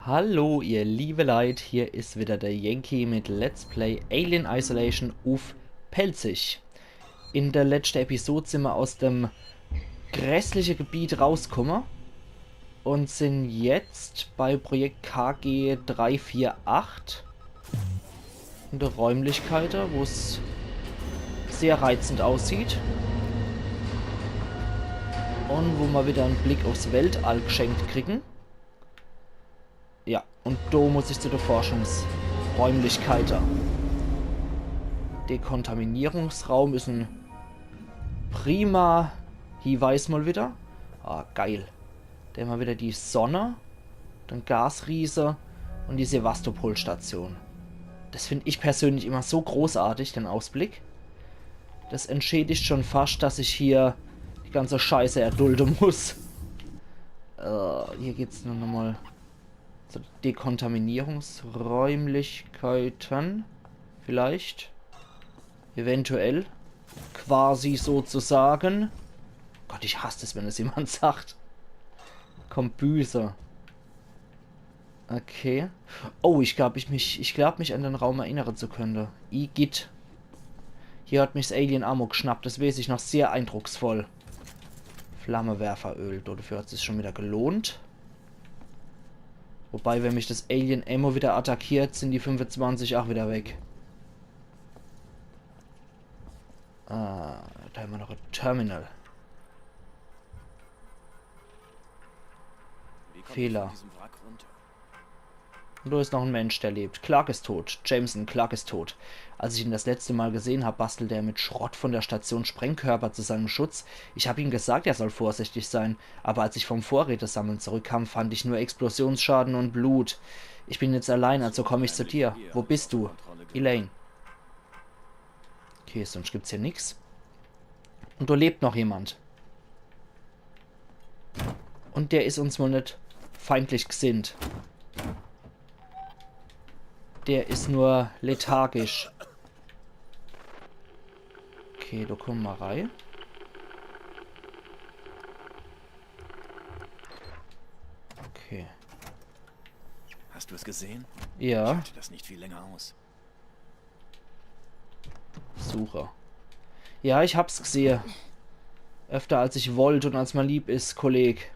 Hallo ihr liebe Leute, hier ist wieder der Yankee mit Let's Play Alien Isolation auf Pelzig. In der letzten Episode sind wir aus dem grässlichen Gebiet rausgekommen und sind jetzt bei Projekt KG 348 in der Räumlichkeiten, wo es sehr reizend aussieht und wo wir wieder einen Blick aufs Weltall geschenkt kriegen. Ja, und da muss ich zu der Forschungsräumlichkeiten. Dekontaminierungsraum ist ein prima Hinweis mal wieder. Ah, geil. Da haben wir wieder die Sonne, den Gasriese und die Sevastopol-Station. Das finde ich persönlich immer so großartig, den Ausblick. Das entschädigt schon fast, dass ich hier die ganze Scheiße erdulden muss. Hier geht es nur nochmal zu Dekontaminierungsräumlichkeiten. Vielleicht. Eventuell. Quasi sozusagen. Gott, ich hasse es, wenn es jemand sagt. Kombüse. Okay. Oh, ich glaube, mich an den Raum erinnern zu können. Igitt. Hier hat mich das Alien Ammo geschnappt. Das weiß ich noch sehr eindrucksvoll. Flammenwerferöl. Dafür hat es sich schon wieder gelohnt. Wobei, wenn mich das Alien Ammo wieder attackiert, sind die 25 auch wieder weg. Ah, da haben wir noch ein Terminal. Fehler. Und da ist noch ein Mensch, der lebt. Clark ist tot. Jameson, Clark ist tot. Als ich ihn das letzte Mal gesehen habe, bastelt er mit Schrott von der Station Sprengkörper zu seinem Schutz. Ich habe ihm gesagt, er soll vorsichtig sein. Aber als ich vom Vorrätesammeln zurückkam, fand ich nur Explosionsschaden und Blut. Ich bin jetzt allein, also komme ich zu dir. Wo bist du? Elaine. Okay, sonst gibt's hier nichts. Und da lebt noch jemand. Und der ist uns wohl nicht feindlich gesinnt. Der ist nur lethargisch. Okay, da kommen wir rein. Okay. Hast du es gesehen? Ja. Ich halte das nicht viel länger aus. Suche. Ja, ich hab's gesehen. Öfter als ich wollte und als man lieb ist, Kolleg.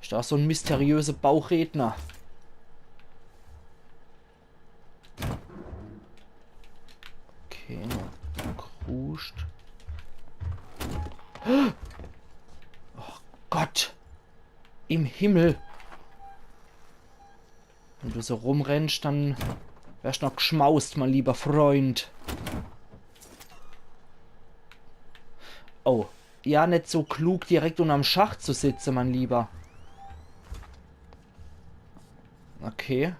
Ist da so ein mysteriöser Bauchredner. Okay, kruscht. Oh Gott! Im Himmel! Wenn du so rumrennst, dann wärst du noch geschmaust, mein lieber Freund. Oh, ja, nicht so klug, direkt unterm Schacht zu sitzen, mein Lieber. Okay.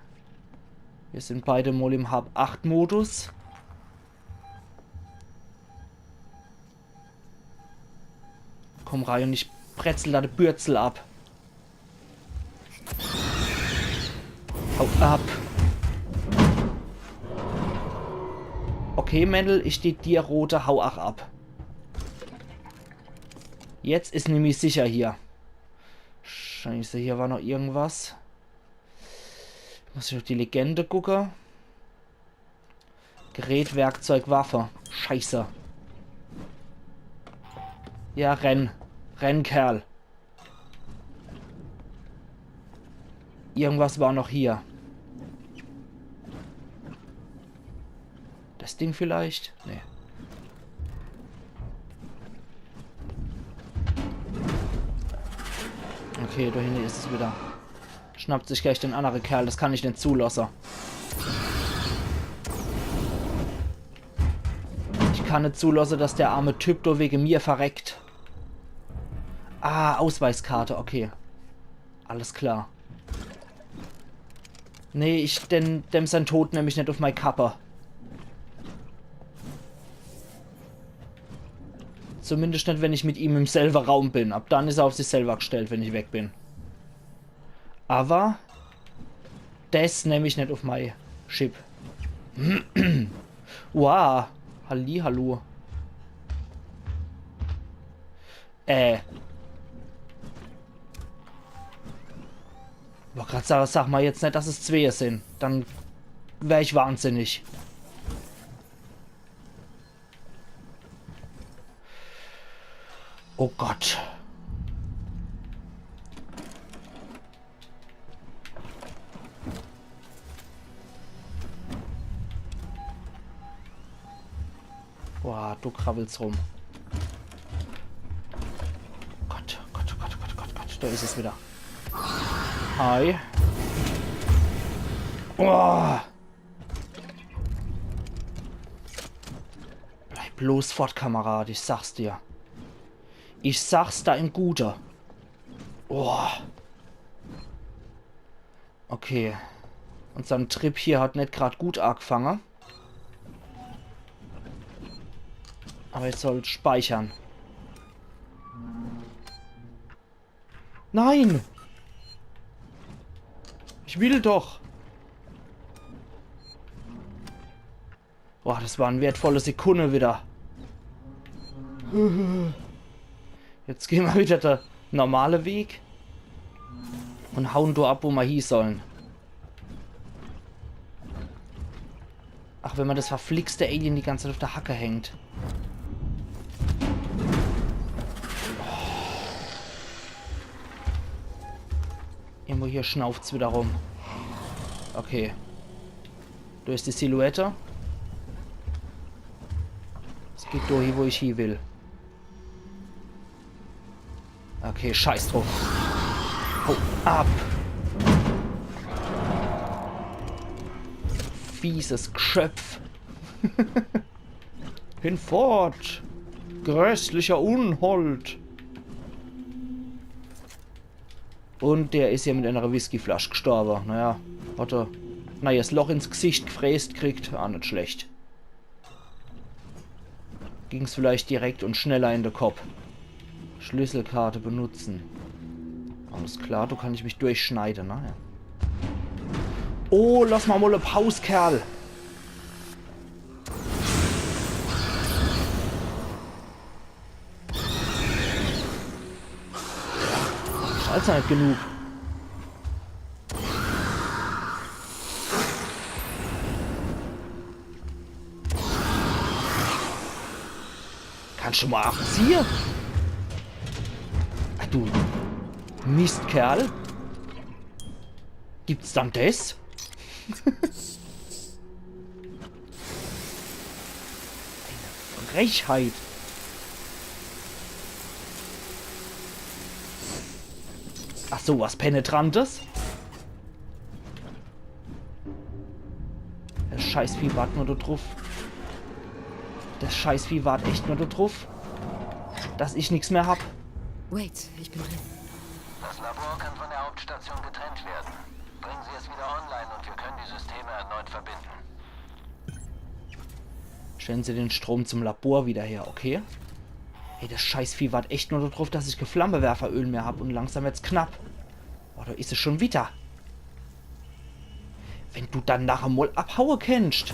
Wir sind beide mal im Hab-8-Modus. Komm rein und ich bretzel da die Bürzel ab. Hau ab. Okay, Mendel, ich stehe dir rote, hau auch ab. Jetzt ist nämlich sicher hier. Scheiße, hier war noch irgendwas. Muss ich auf die Legende gucken. Gerät, Werkzeug, Waffe. Scheiße. Ja, renn. Renn, Kerl. Irgendwas war noch hier. Das Ding vielleicht? Nee. Okay, da hinten ist es wieder. Schnappt sich gleich den anderen Kerl. Das kann ich nicht zulassen. Ich kann nicht zulassen, dass der arme Typ da wegen mir verreckt. Ah, Ausweiskarte. Okay. Alles klar. Nee, dem sein Tod nämlich nicht auf meine Kappe. Zumindest nicht, wenn ich mit ihm im selben Raum bin. Ab dann ist er auf sich selber gestellt, wenn ich weg bin. Aber das nehme ich nicht auf mein Chip. Wow. Hallihallo. Aber gerade sag mal jetzt nicht, dass es zwei sind. Dann wäre ich wahnsinnig. Oh Gott. Boah, du krabbelst rum. Gott, Gott, Gott, Gott, Gott, Gott. Da ist es wieder. Hi. Oh. Bleib bloß fort, Kamerad. Ich sag's dir. Ich sag's da im Gute. Oh. Okay. Unser Trip hier hat nicht gerade gut angefangen. Aber ich soll speichern. Nein! Ich will doch. Boah, das war eine wertvolle Sekunde wieder. Jetzt gehen wir wieder der normale Weg. Und hauen da ab, wo wir hier sollen. Ach, wenn man das verflixte Alien die ganze Zeit auf der Hacke hängt. Irgendwo hier schnauft's wieder rum. Okay. Da ist die Silhouette. Es geht durch hier, wo ich hier will. Okay, scheiß drauf. Hau ab. Fieses Geschöpf. Hinfort. Grässlicher Unhold. Und der ist ja mit einer Whiskyflasche gestorben. Naja, hat er das Loch ins Gesicht gefräst kriegt. Ah, nicht schlecht. Ging's vielleicht direkt und schneller in den Kopf. Schlüsselkarte benutzen. Alles klar, du kannst mich durchschneiden, ne? Oh, lass mal eine Pause, Kerl. Scheiß nicht genug. Kannst du mal abziehen? Ach du Mistkerl. Gibt's dann das? Eine Frechheit. Ach so, was Penetrantes? Das Scheißvieh wart nur da drauf. Das Scheißvieh wart echt nur da drauf. Dass ich nichts mehr hab. Wait, ich bin drin. Das Labor kann von der Hauptstation getrennt werden. Bringen Sie es wieder online und wir können die Systeme erneut verbinden. Stellen Sie den Strom zum Labor wieder her, okay? Hey, das Scheißvieh wart echt nur darauf, dass ich kein Flammenwerferöl mehr habe und langsam wird's knapp. Oh, da ist es schon wieder. Wenn du dann nachher mal abhauen kennst.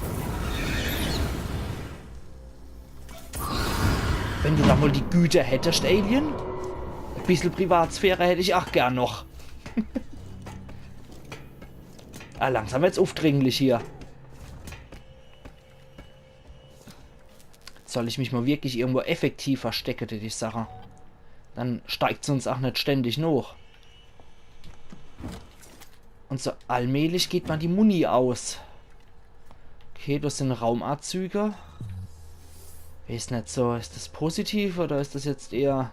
Wenn du da mal die Güte hättest, Alien. Ein bisschen Privatsphäre hätte ich auch gern noch. Ah, langsam wird's aufdringlich hier. Soll ich mich mal wirklich irgendwo effektiv verstecken, die Sache? Dann steigt es uns auch nicht ständig noch. Und so allmählich geht man die Muni aus. Okay, das sind Raumanzüge. Ist nicht so. Ist das positiv oder ist das jetzt eher...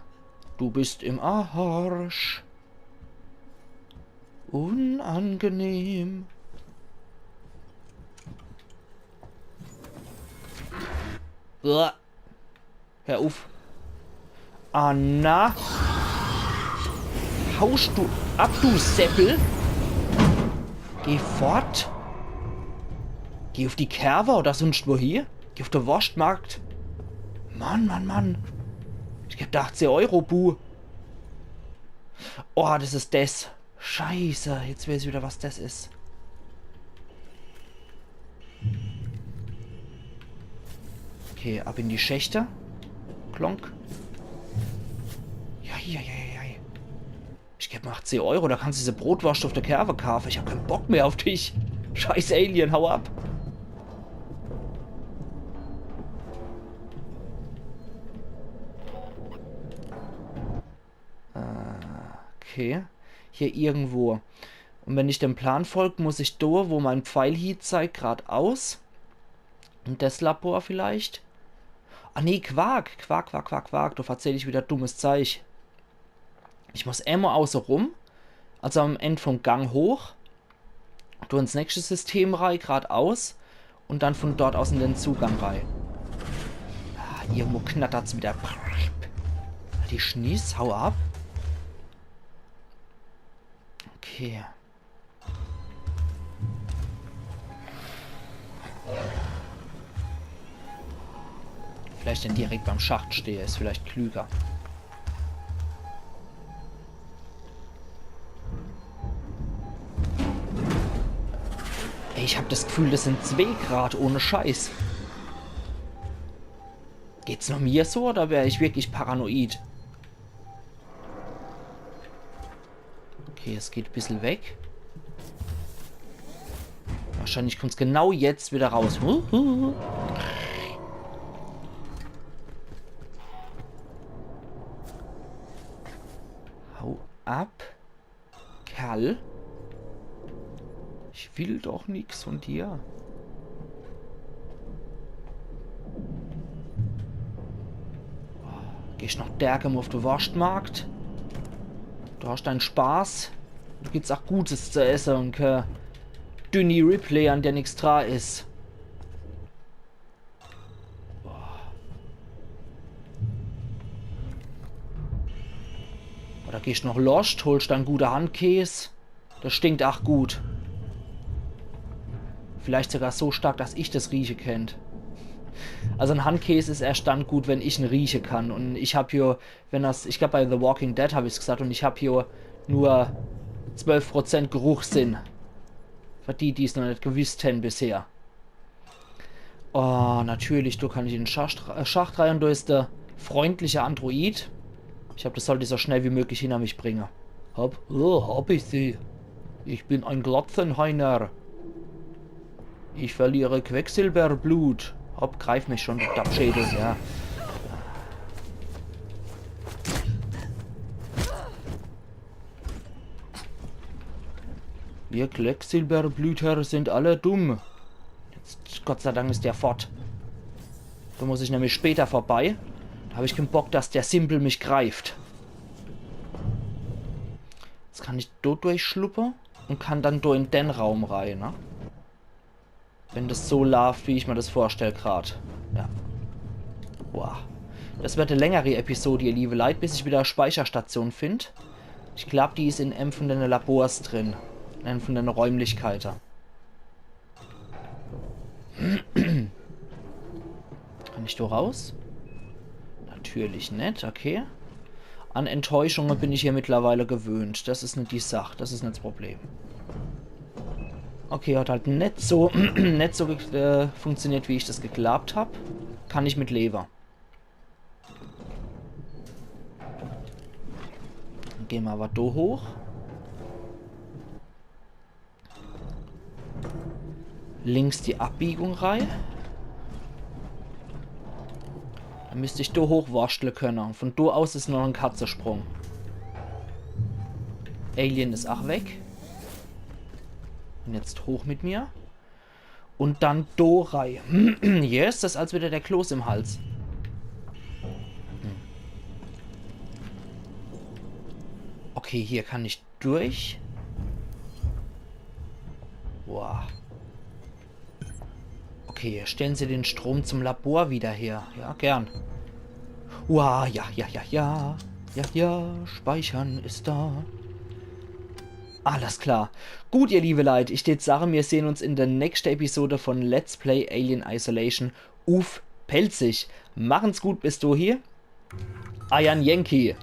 Du bist im Arsch. Unangenehm. Uah. Hör auf. Anna. Haust du ab, du Seppel? Geh fort. Geh auf die Kerwe oder sonst wo hier. Geh auf den Wurstmarkt. Mann, Mann, Mann. Ich geb 18 Euro, Bu. Oh, das ist das. Scheiße. Jetzt weiß ich wieder, was das ist. Okay, ab in die Schächte. Klonk. Ja. Ich gebe mir 10 Euro, da kannst du diese Brotwurst auf der Kerbe kaufen. Ich habe keinen Bock mehr auf dich. Scheiß Alien, hau ab. Okay. Hier irgendwo. Und wenn ich dem Plan folge, muss ich da, wo mein Pfeil hier zeigt, geradeaus. Und das Labor vielleicht. Ah nee, Quark. Quark. Da erzähle ich wieder dummes Zeug. Ich muss immer außen rum. Also am Ende vom Gang hoch. Du ins nächste System rein, geradeaus. Und dann von dort aus in den Zugang rein. Ah, irgendwo knattert es wieder. Die Schnieß, hau ab. Okay. Vielleicht dann direkt beim Schacht stehe, ist vielleicht klüger. Ey, ich habe das Gefühl, das sind 2 Grad ohne Scheiß. Geht's nur mir so oder wäre ich wirklich paranoid? Okay, es geht ein bisschen weg. Wahrscheinlich kommt es genau jetzt wieder raus. Hau ab. Kerl. Ich will doch nichts von dir. Gehst noch dergem auf den Wurstmarkt? Du hast deinen Spaß. Du gibt's auch Gutes zu essen und kein dünne Replay, an der nichts dran ist. Oder gehst noch lost, holst dann gute Handkäse. Das stinkt auch gut. Vielleicht sogar so stark, dass ich das Rieche kennt. Also ein Handkäse ist erst dann gut, wenn ich ihn riechen kann. Und ich habe hier, ich glaube bei The Walking Dead habe ich es gesagt, und ich habe hier nur 12% Geruchssinn. Für die es noch nicht gewusst haben bisher. Oh, natürlich, du kannst in den Schacht rein, und du ist der freundliche Android. Ich habe das sollte so schnell wie möglich hinter mich bringen. Hab ich sie. Ich bin ein Glotzenheiner. Ich verliere Quecksilberblut. Hopp, greif mich schon, du Dappschädel, ja. Wir Quecksilberblüter sind alle dumm. Jetzt, Gott sei Dank ist der fort. Da muss ich nämlich später vorbei. Da habe ich keinen Bock, dass der Simpel mich greift. Jetzt kann ich dort durchschluppen und kann dann durch in den Raum rein, ne? Wenn das so läuft, wie ich mir das vorstelle gerade. Ja. Boah. Das wird eine längere Episode, ihr liebe Leute, bis ich wieder eine Speicherstation finde. Ich glaube, die ist in einem von den Labors drin. In einem von den Räumlichkeiten. Kann ich da raus? Natürlich nicht, okay. An Enttäuschungen bin ich hier mittlerweile gewöhnt. Das ist nicht die Sache, das ist nicht das Problem. Okay, hat halt nicht so, funktioniert, wie ich das geglaubt habe. Kann ich mit Leber. Dann gehen wir aber da hoch. Links die Abbiegung rein. Dann müsste ich da hochwarsteln können. Von da aus ist noch ein Katzensprung. Alien ist auch weg. Und jetzt hoch mit mir. Und dann da rein. Yes, das ist als wieder der Kloß im Hals. Okay, hier kann ich durch. Wow. Okay, stellen Sie den Strom zum Labor wieder her. Ja, gern. Wow, ja, speichern ist da. Alles klar. Gut, ihr liebe Leute, ich würde sagen, wir sehen uns in der nächsten Episode von Let's Play Alien Isolation. Pelzig. Machen's gut bis du hier. Ian Yankee.